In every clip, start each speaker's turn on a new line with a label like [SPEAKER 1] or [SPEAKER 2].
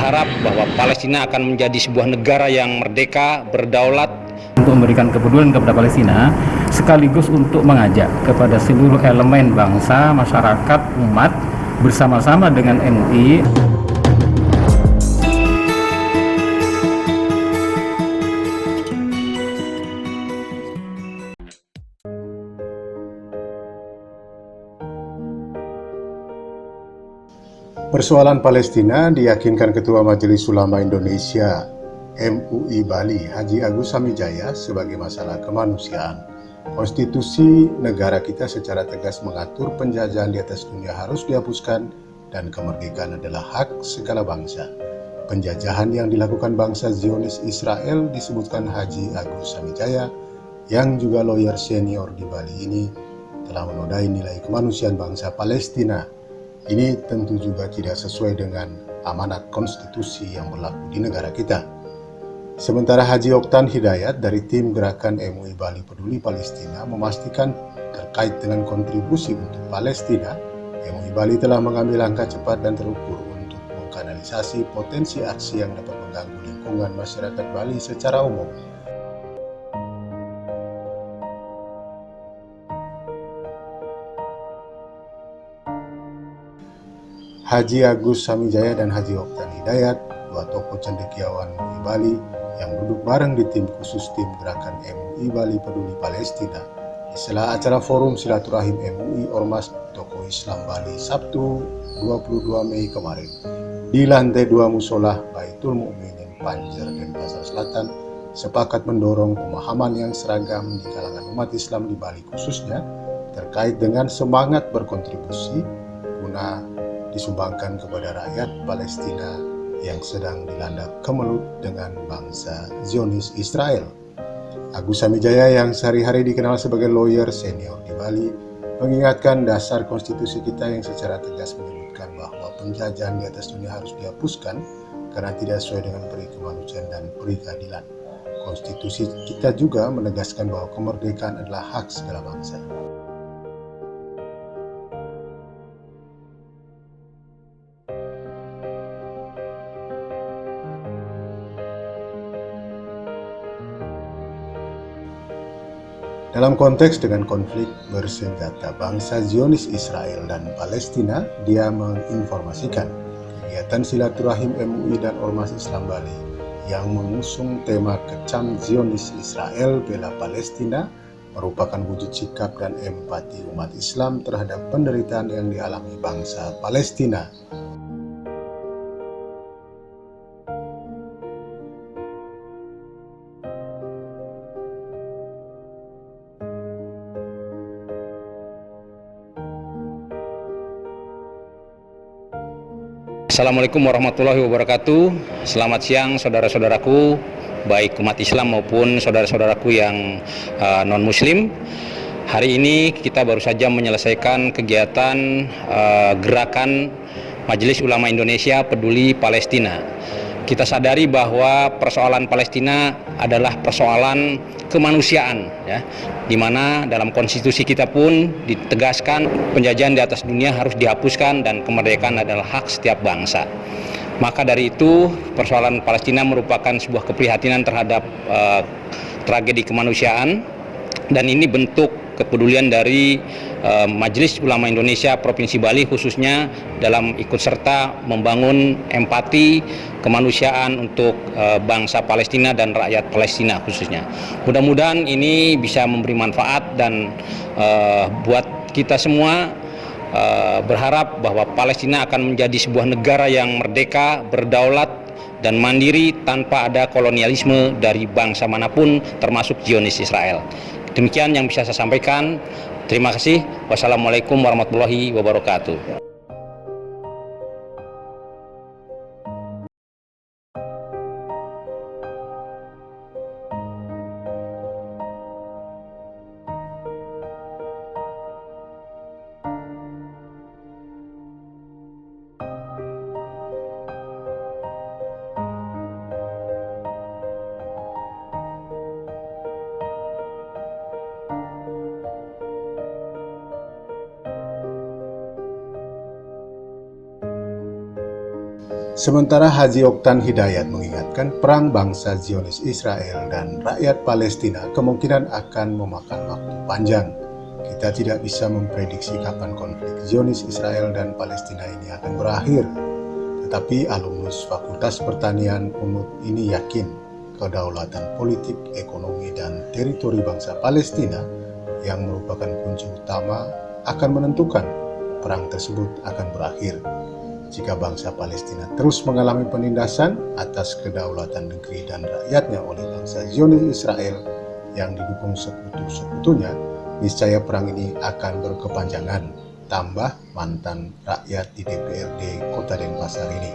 [SPEAKER 1] Harap bahwa Palestina akan menjadi sebuah negara yang merdeka, berdaulat,
[SPEAKER 2] untuk memberikan kepedulian kepada Palestina, sekaligus untuk mengajak kepada seluruh elemen bangsa, masyarakat, umat bersama-sama dengan MUI.
[SPEAKER 3] Persoalan Palestina diyakinkan Ketua Majelis Ulama Indonesia MUI Bali Haji Agus Samijaya sebagai masalah kemanusiaan. Konstitusi negara kita secara tegas mengatur penjajahan di atas dunia harus dihapuskan dan kemerdekaan adalah hak segala bangsa. Penjajahan yang dilakukan bangsa Zionis Israel, disebutkan Haji Agus Samijaya yang juga lawyer senior di Bali ini, telah menodai nilai kemanusiaan bangsa Palestina. Ini tentu juga tidak sesuai dengan amanat konstitusi yang berlaku di negara kita. Sementara Haji Oktan Hidayat dari tim gerakan MUI Bali Peduli Palestina memastikan terkait dengan kontribusi untuk Palestina, MUI Bali telah mengambil langkah cepat dan terukur untuk mengkanalisasi potensi aksi yang dapat mengganggu lingkungan masyarakat Bali secara umum. Haji Agus Samijaya dan Haji Oktan Hidayat, dua tokoh cendekiawan MUI Bali yang duduk bareng di tim khusus tim gerakan MUI Bali Peduli Palestina di sela acara forum silaturahim MUI Ormas Tokoh Islam Bali Sabtu 22 Mei kemarin di lantai 2 musola Baitul Mukminin Panjer Denpasar Selatan sepakat mendorong pemahaman yang seragam di kalangan umat Islam di Bali khususnya terkait dengan semangat berkontribusi guna disumbangkan kepada rakyat Palestina yang sedang dilanda kemelut dengan bangsa Zionis Israel. Agus Samijaya yang sehari-hari dikenal sebagai lawyer senior di Bali mengingatkan dasar konstitusi kita yang secara tegas menyebutkan bahwa penjajahan di atas dunia harus dihapuskan karena tidak sesuai dengan peri kemanusiaan dan peri keadilan. Konstitusi kita juga menegaskan bahwa kemerdekaan adalah hak segala bangsa. Dalam konteks dengan konflik bersenjata bangsa Zionis Israel dan Palestina, dia menginformasikan kegiatan silaturahim MUI dan Ormas Islam Bali yang mengusung tema Kecam Zionis Israel Bela Palestina merupakan wujud sikap dan empati umat Islam terhadap penderitaan yang dialami bangsa Palestina.
[SPEAKER 1] Assalamualaikum warahmatullahi wabarakatuh. Selamat siang saudara-saudaraku, baik umat Islam maupun saudara-saudaraku yang non-muslim. Hari ini kita baru saja menyelesaikan kegiatan gerakan Majelis Ulama Indonesia Peduli Palestina. Kita sadari bahwa persoalan Palestina adalah persoalan kemanusiaan, ya, di mana dalam konstitusi kita pun ditegaskan penjajahan di atas dunia harus dihapuskan dan kemerdekaan adalah hak setiap bangsa. Maka dari itu persoalan Palestina merupakan sebuah keprihatinan terhadap tragedi kemanusiaan, dan ini bentuk kepedulian dari Majelis Ulama Indonesia Provinsi Bali khususnya dalam ikut serta membangun empati kemanusiaan untuk bangsa Palestina dan rakyat Palestina khususnya. Mudah-mudahan ini bisa memberi manfaat dan buat kita semua berharap bahwa Palestina akan menjadi sebuah negara yang merdeka, berdaulat, dan mandiri tanpa ada kolonialisme dari bangsa manapun termasuk Zionis Israel. Demikian yang bisa saya sampaikan. Terima kasih. Wassalamualaikum warahmatullahi wabarakatuh.
[SPEAKER 3] Sementara Haji Oktan Hidayat mengingatkan perang bangsa Zionis Israel dan rakyat Palestina kemungkinan akan memakan waktu panjang. Kita tidak bisa memprediksi kapan konflik Zionis Israel dan Palestina ini akan berakhir. Tetapi alumnus Fakultas Pertanian UNUD ini yakin kedaulatan politik, ekonomi, dan teritori bangsa Palestina yang merupakan kunci utama akan menentukan perang tersebut akan berakhir. Jika bangsa Palestina terus mengalami penindasan atas kedaulatan negeri dan rakyatnya oleh bangsa Zionis Israel yang didukung sekutu-sekutunya, niscaya perang ini akan berkepanjangan, tambah mantan rakyat di DPRD Kota Denpasar ini.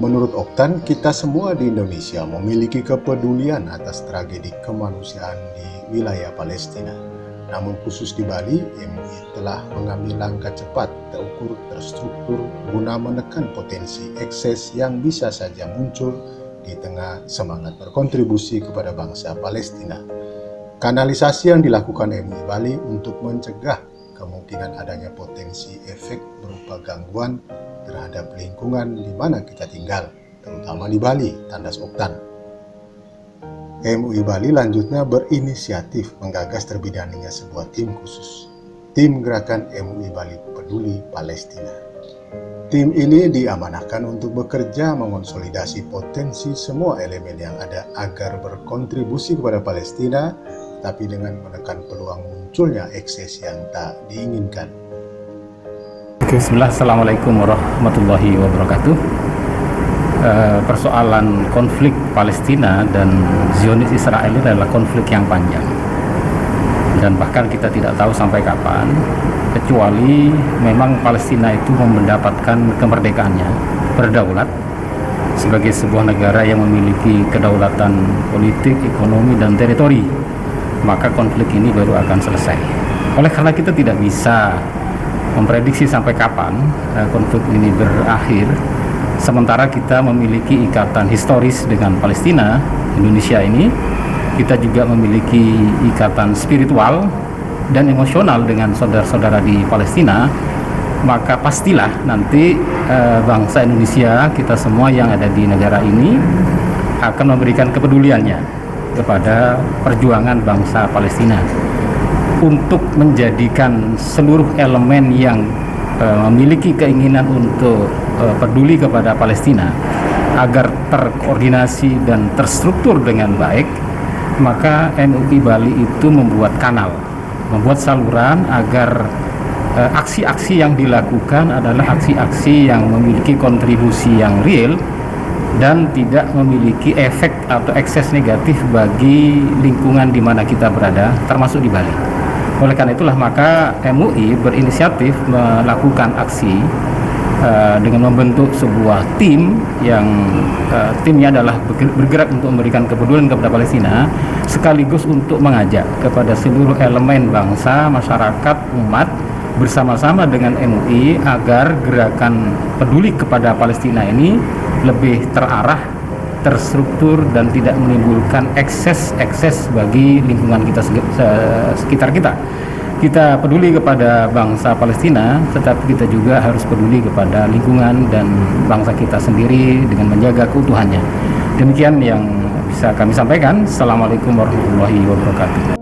[SPEAKER 3] Menurut Oktan, kita semua di Indonesia memiliki kepedulian atas tragedi kemanusiaan di wilayah Palestina. Namun khusus di Bali, MUI telah mengambil langkah cepat, terukur, terstruktur guna menekan potensi ekses yang bisa saja muncul di tengah semangat berkontribusi kepada bangsa Palestina. Kanalisasi yang dilakukan MUI Bali untuk mencegah kemungkinan adanya potensi efek berupa gangguan terhadap lingkungan di mana kita tinggal, terutama di Bali, tandas Oktan. MUI Bali lanjutnya berinisiatif menggagas terbidaninya sebuah tim khusus, Tim Gerakan MUI Bali Peduli Palestina. Tim ini diamanahkan untuk bekerja mengonsolidasi potensi semua elemen yang ada agar berkontribusi kepada Palestina, tapi dengan menekan peluang munculnya ekses yang tak diinginkan.
[SPEAKER 2] Bismillah, Assalamualaikum warahmatullahi wabarakatuh. Persoalan konflik Palestina dan Zionis Israel ini adalah konflik yang panjang, dan bahkan kita tidak tahu sampai kapan, kecuali memang Palestina itu mendapatkan kemerdekaannya, berdaulat sebagai sebuah negara yang memiliki kedaulatan politik, ekonomi, dan teritori, maka konflik ini baru akan selesai. Oleh karena kita tidak bisa memprediksi sampai kapan konflik ini berakhir, sementara kita memiliki ikatan historis dengan Palestina. Indonesia ini kita juga memiliki ikatan spiritual dan emosional dengan saudara-saudara di Palestina, maka pastilah nanti bangsa Indonesia, kita semua yang ada di negara ini akan memberikan kepeduliannya kepada perjuangan bangsa Palestina untuk menjadikan seluruh elemen yang memiliki keinginan untuk peduli kepada Palestina agar terkoordinasi dan terstruktur dengan baik. Maka MUI Bali itu membuat kanal, membuat saluran agar aksi-aksi yang dilakukan adalah aksi-aksi yang memiliki kontribusi yang real dan tidak memiliki efek atau ekses negatif bagi lingkungan di mana kita berada, termasuk di Bali. Oleh karena itulah maka MUI berinisiatif melakukan aksi dengan membentuk sebuah tim yang timnya adalah bergerak untuk memberikan kepedulian kepada Palestina, sekaligus untuk mengajak kepada seluruh elemen bangsa, masyarakat, umat bersama-sama dengan MUI agar gerakan peduli kepada Palestina ini lebih terarah, terstruktur, dan tidak menimbulkan ekses bagi lingkungan kita sekitar kita. Kita peduli kepada bangsa Palestina, tetapi kita juga harus peduli kepada lingkungan dan bangsa kita sendiri dengan menjaga keutuhannya. Demikian yang bisa kami sampaikan. Assalamualaikum warahmatullahi wabarakatuh.